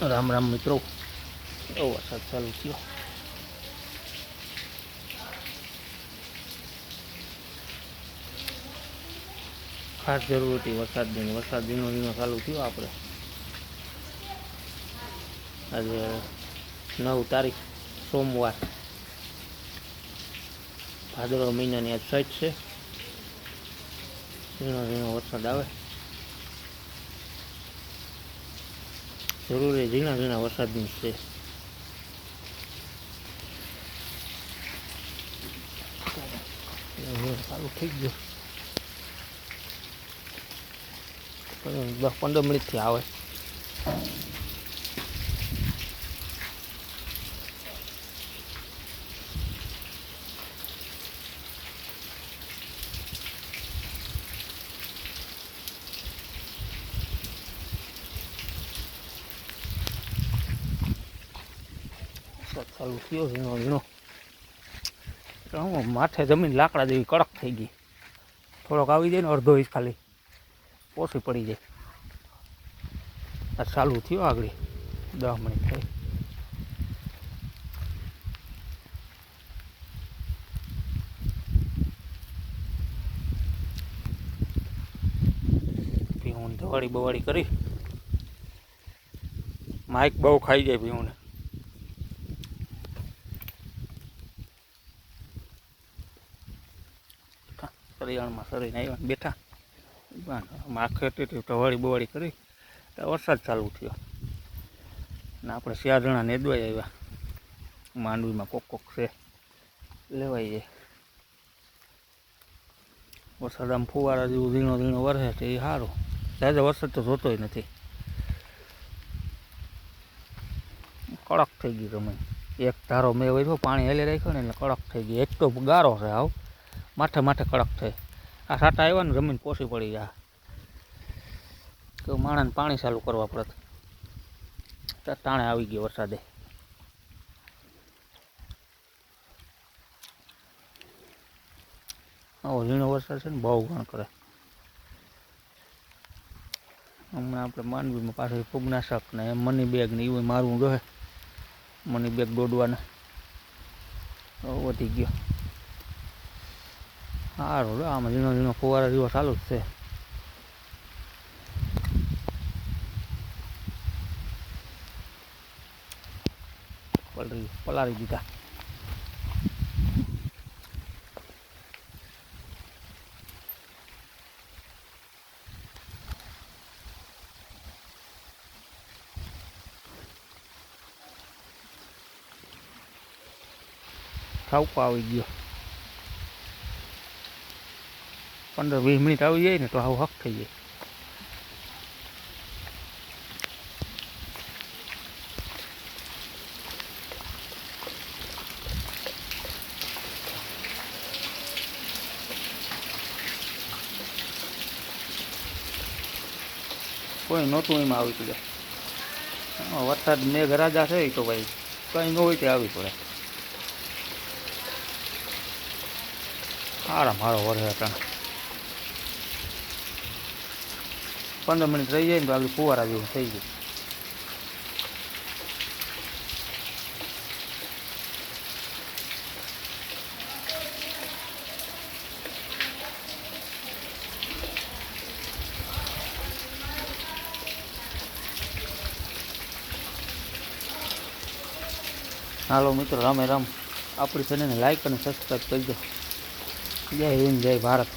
રામ રામ મિત્રો, વરસાદ ચાલુ થયો. ખાસ જરૂર હતી વરસાદની. વરસાદ ધીનો ધીનો ચાલુ થયો. આપણે આજે 9 તારીખ સોમવાર, ભાદરવા મહિનાની આજ 6 છે. ધીનો ધીનો વરસાદ આવે. જરૂરી ઝીણા ઝીણા વરસાદની છે. ચાલુ થઈ ગયું. 10-15 મિનિટથી આવે. ચાલુ થયો ઝીણો ઝીણો. હું માથે જમીન લાકડા જેવી કડક થઈ ગઈ. થોડોક આવી જાય ને અડધો ઇંચ ખાલી ઓછી પડી જાય. આ ચાલુ થયો આગળ 10 મિનિટ થઈ. ભીહું ધવાડી બવાડી કરી. માઇક બહુ ખાઈ જાય ભીહુંને. સરિયાણમાં સરીને આવ્યા બેઠા. આખે ધવાડી બવાડી કરી. વરસાદ ચાલુ થયો ને આપણે 4 જણા નેદવાઈ આવ્યા. માંડવીમાં કોક છે, લેવાઈ જાય. વરસાદ આમ ફુવારા જેવું ઝીણો ઝીણો વરસે છે એ સારું. જાજે વરસાદ તો જોતોય નથી. કડક થઈ ગઈ જમીન. એક ધારો મેં હોય પાણી હેલી રાખ્યો ને એટલે કડક થઈ ગઈ. એક તો ગારો છે, આવ માથે માથે કડક થઈ. આ સાટા આવ્યા ને જમીન પોસી પડી જાય. તો માણસને પાણી ચાલુ કરવા પડે. ટાણે આવી ગયો વરસાદે. આવો ઝીણો વરસાદ છે ને બહુ ઘણ કરે. હમણાં આપણે માંડવીમાં પાછળ ફૂગનાશક ને એમ મની બેગ ને એવું મારવું જોઈએ. મની બેગ દોડવાને વધી ગયો. સારું, આમાં ઝીણો ઝીણો ફુવારા જેવો ચાલુ જ છે. પલાળી દીધા. ઠાવકો આવી ગયો. 15-20 મિનિટ આવી જાય ને તો આવું હક થઈ જાય. કોઈ નહોતું એમાં આવી પડે. વરસાદ મેઘરાજા છે તો ભાઈ કંઈ ન હોય તે આવી પડે. મારો વરસે હતા. 15 મિનિટ રહી જાય ને તો આગળ ફુવારા જેવું થઈ ગયું. હાલો મિત્રો, રામે રામ. આપણી ચેનલને લાઈક અને સબસ્ક્રાઈબ કરજો. જય હિન્દ, જય ભારત.